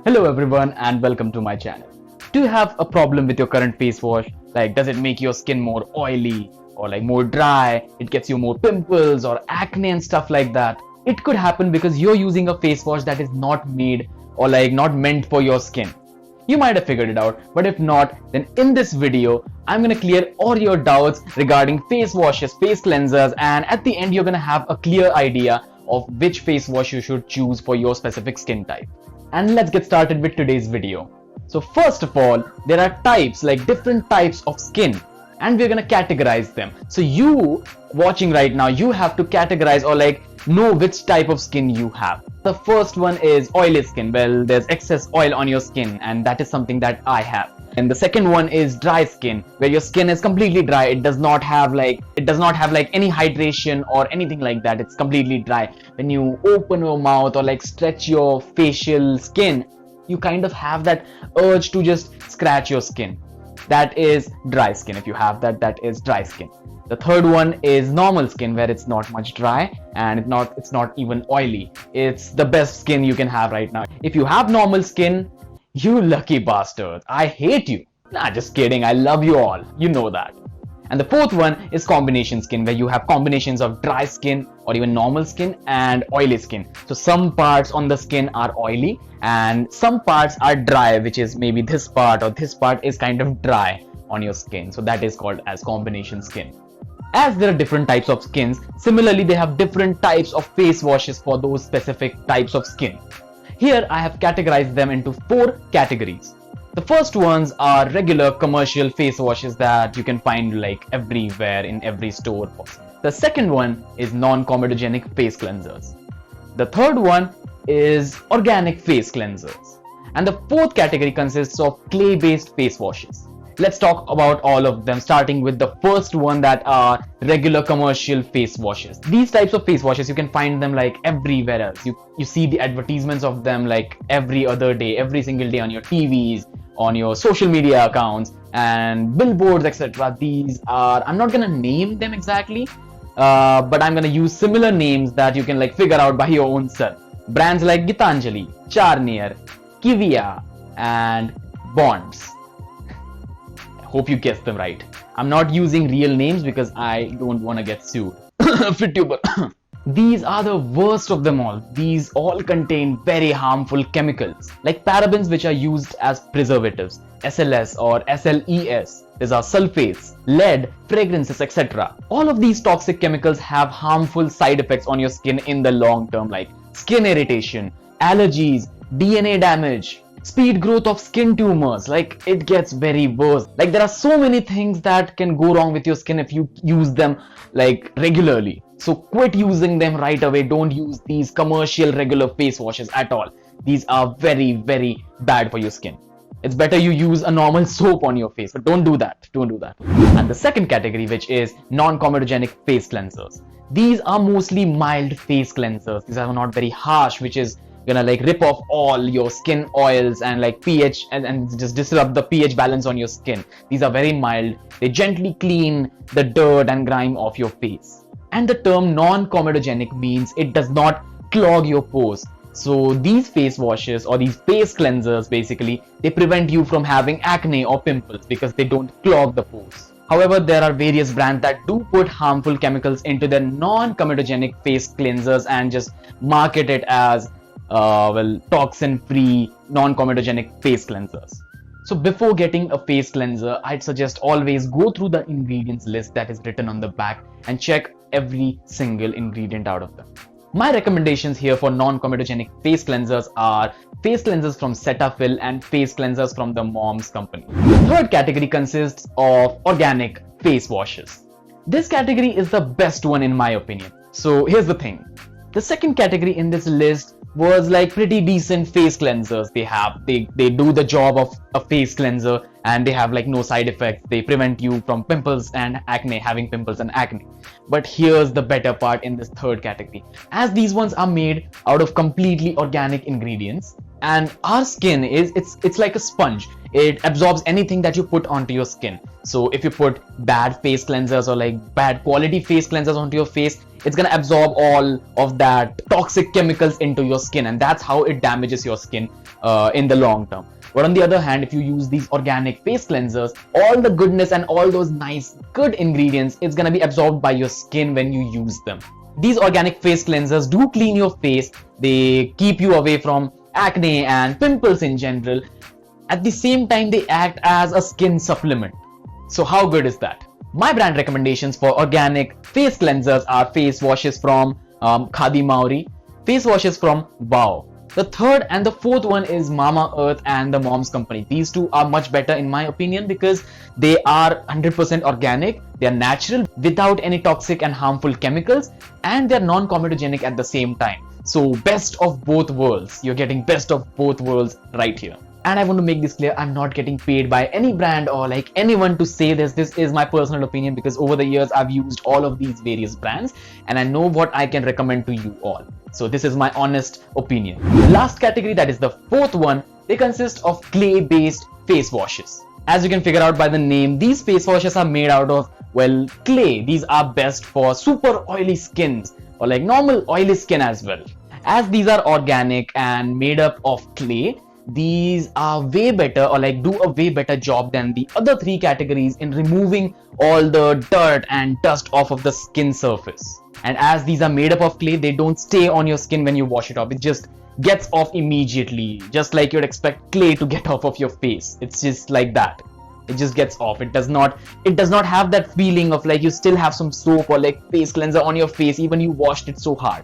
Hello everyone and welcome to my channel. Do you have a problem with your current face wash? Like, does it make your skin more oily or like more dry? It gets you more pimples or acne and stuff like that. It could happen because you're using a face wash that is not made or like not meant for your skin. You might have figured it out, but if not, then in this video, I'm gonna clear all your doubts regarding face washes, face cleansers, and at the end, you're gonna have a clear idea of which face wash you should choose for your specific skin type. And let's get started with today's video. So first of all, there are types, like different types of skin, and we're gonna categorize them. So you watching right now, you have to categorize or like know which type of skin you have. The first one is oily skin. Well, there's excess oil on your skin, and that is something that I have. And the second one is dry skin, where your skin is completely dry. It does not have like any hydration or anything like that. It's completely dry. When you open your mouth or like stretch your facial skin, you kind of have that urge to just scratch your skin. That is dry skin. If you have that, that is dry skin. The third one is normal skin, where it's not much dry and it's not even oily. It's the best skin you can have right now. If you have normal skin, you lucky bastard. I hate you. Nah, just kidding. I love you all. You know that. And the fourth one is combination skin, where you have combinations of dry skin or even normal skin and oily skin. So some parts on the skin are oily and some parts are dry, which is maybe this part or this part is kind of dry on your skin. So that is called as combination skin. As there are different types of skins, similarly they have different types of face washes for those specific types of skin. Here I have categorized them into 4 categories. The first ones are regular commercial face washes that you can find like everywhere in every store. The second one is non-comedogenic face cleansers. The third one is organic face cleansers. And the fourth category consists of clay-based face washes. Let's talk about all of them, starting with the first one, that are regular commercial face washes. These types of face washes, you can find them like everywhere else. You see the advertisements of them like every other day, every single day on your TVs, on your social media accounts and billboards, etc. These are, I'm not gonna name them exactly, but I'm gonna use similar names that you can like figure out by your own self. Brands like Gitanjali, Charnier, Kivia and Bonds. Hope you guessed them right. I'm not using real names because I don't want to get sued. Fituber. These are the worst of them all. These all contain very harmful chemicals like parabens, which are used as preservatives, SLS or SLES. These are sulfates, lead, fragrances, etc. All of these toxic chemicals have harmful side effects on your skin in the long term, like skin irritation, allergies, DNA damage, speed growth of skin tumors. Like, it gets very worse. Like, there are so many things that can go wrong with your skin if you use them like regularly. So quit using them right away. Don't use these commercial regular face washes at all. These are very, very bad for your skin. It's better you use a normal soap on your face, but don't do that. Don't do that. And the second category, which is non-comedogenic face cleansers. These are mostly mild face cleansers. These are not very harsh, which is gonna like rip off all your skin oils and like pH and just disrupt the pH balance on your skin. These are very mild. They gently clean the dirt and grime off your face. And the term non-comedogenic means it does not clog your pores. So these face washes or these face cleansers, basically, they prevent you from having acne or pimples because they don't clog the pores. However, there are various brands that do put harmful chemicals into their non-comedogenic face cleansers and just market it as toxin-free, non-comedogenic face cleansers. So before getting a face cleanser, I'd suggest always go through the ingredients list that is written on the back and check every single ingredient out of them. My recommendations here for non-comedogenic face cleansers are face cleansers from Cetaphil and face cleansers from the Moms company. The third category consists of organic face washes. This category is the best one in my opinion. So here's the thing. The second category in this list was like pretty decent face cleansers. They do the job of a face cleanser and they have like no side effects. They prevent you from pimples and acne, having pimples and acne. But here's the better part in this third category. As these ones are made out of completely organic ingredients, and our skin is it's like a sponge. It absorbs anything that you put onto your skin. So if you put bad face cleansers or like bad quality face cleansers onto your face, it's gonna absorb all of that toxic chemicals into your skin, and that's how it damages your skin in the long term. But on the other hand, if you use these organic face cleansers, all the goodness and all those nice good ingredients, it's gonna be absorbed by your skin when you use them. These organic face cleansers do clean your face. They keep you away from acne and pimples in general. At the same time, they act as a skin supplement. So how good is that? My brand recommendations for organic face cleansers are face washes from Khadi Maori, face washes from Wow. The third and the fourth one is Mamaearth and the Moms Company. These two are much better in my opinion because they are 100% organic, they are natural without any toxic and harmful chemicals, and they're non-comedogenic at the same time. So best of both worlds. You're getting best of both worlds right here. And I want to make this clear, I'm not getting paid by any brand or like anyone to say this. This is my personal opinion because over the years I've used all of these various brands and I know what I can recommend to you all. So this is my honest opinion. Last category, that is the fourth one, they consist of clay-based face washes. As you can figure out by the name, these face washes are made out of, well, clay. These are best for super oily skins or like normal oily skin as well. As these are organic and made up of clay, these are way better or like do a way better job than the other three categories in removing all the dirt and dust off of the skin surface. And as these are made up of clay, they don't stay on your skin when you wash it off. It just gets off immediately, just like you'd expect clay to get off of your face. It's just like that. It just gets off. It does not have that feeling of like you still have some soap or like face cleanser on your face even you washed it so hard.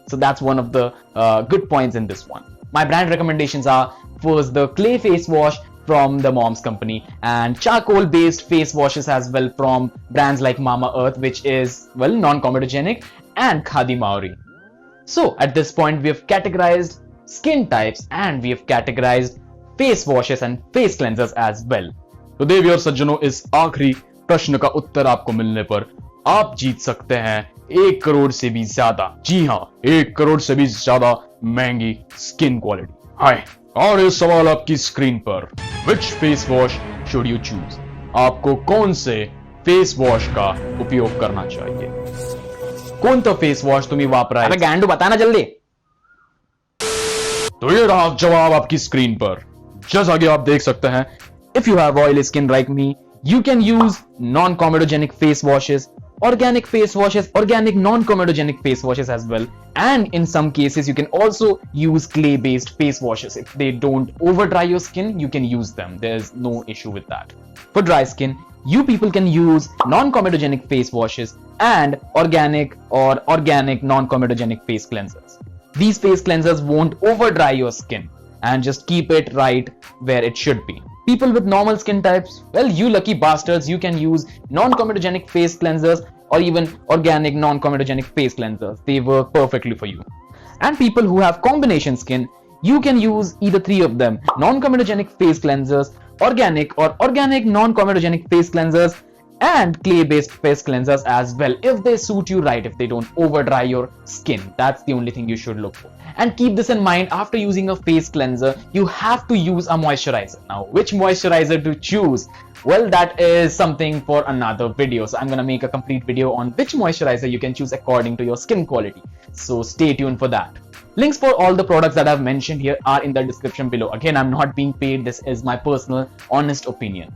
So that's one of the good points in this one. My brand recommendations are first the clay face wash from the Moms Company and charcoal based face washes as well from brands like Mamaearth, which is, well, non-comedogenic, and Khadi Maori. So at this point we have categorized skin types and we have categorized face washes and face cleansers as well. तो देवी और सज्जनों, इस आखिरी प्रश्न का उत्तर आपको मिलने पर आप जीत सकते हैं 1 करोड़ से भी ज्यादा, जी हाँ, 1 करोड़ से भी ज्यादा महंगी स्किन क्वालिटी। हाय, और ये सवाल आपकी स्क्रीन पर, which face wash should you choose? आपको कौन से फेस वॉश का उपयोग करना चाहिए? कोणतं फेस वॉश तुम्ही वापराय? अरे गांडू बताना जल्दी। तो ये रहा जवाब आपकी स्क्रीन पर। जैसा कि आप देख सकते हैं, if you have oily skin like me, you can use non-comedogenic face washes, organic face washes, organic non-comedogenic face washes as well. And in some cases, you can also use clay-based face washes. If they don't over dry your skin, you can use them. There's no issue with that. For dry skin, you people can use non-comedogenic face washes and organic or organic non-comedogenic face cleansers. These face cleansers won't over dry your skin and just keep it right where it should be. People with normal skin types, well, you lucky bastards, you can use non-comedogenic face cleansers or even organic non-comedogenic face cleansers. They work perfectly for you. And people who have combination skin, you can use either three of them: non-comedogenic face cleansers, organic or organic non-comedogenic face cleansers, and clay-based face cleansers as well, if they suit you right, if they don't over dry your skin. That's the only thing you should look for. And keep this in mind, after using a face cleanser, you have to use a moisturizer. Now, which moisturizer to choose? Well, that is something for another video. So I'm gonna make a complete video on which moisturizer you can choose according to your skin quality. So stay tuned for that. Links for all the products that I've mentioned here are in the description below. Again, I'm not being paid. This is my personal, honest opinion.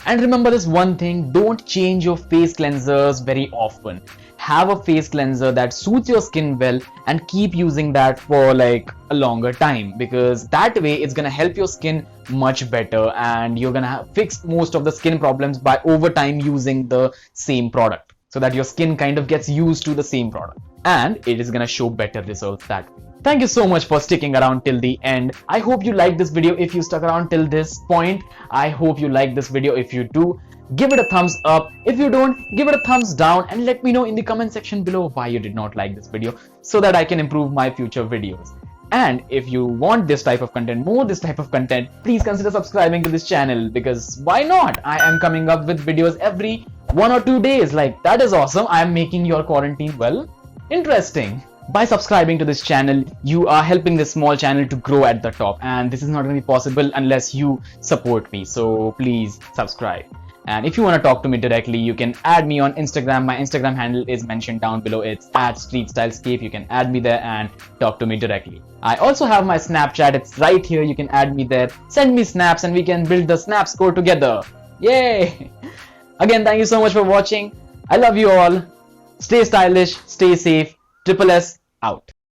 And remember this one thing, don't change your face cleansers very often. Have a face cleanser that suits your skin well and keep using that for like a longer time, because that way it's gonna help your skin much better and you're gonna fix most of the skin problems by over time using the same product, so that your skin kind of gets used to the same product and it is gonna show better results that way. Thank you so much for sticking around till the end. I hope you liked this video. If you stuck around till this point, I hope you liked this video. If you do, give it a thumbs up. If you don't, give it a thumbs down and let me know in the comment section below why you did not like this video, so that I can improve my future videos. And if you want this type of content, more this type of content, please consider subscribing to this channel, because why not? I am coming up with videos every 1 or 2 days. Like, that is awesome. I am making your quarantine, well, interesting. By subscribing to this channel, you are helping this small channel to grow at the top, and this is not going to be possible unless you support me. So please subscribe. And if you want to talk to me directly, you can add me on Instagram. My Instagram handle is mentioned down below. It's @streetstylescape. You can add me there and talk to me directly. I also have my Snapchat. It's right here. You can add me there. Send me snaps and we can build the snap score together. Yay! Again, thank you so much for watching. I love you all. Stay stylish, stay safe. Triple S out.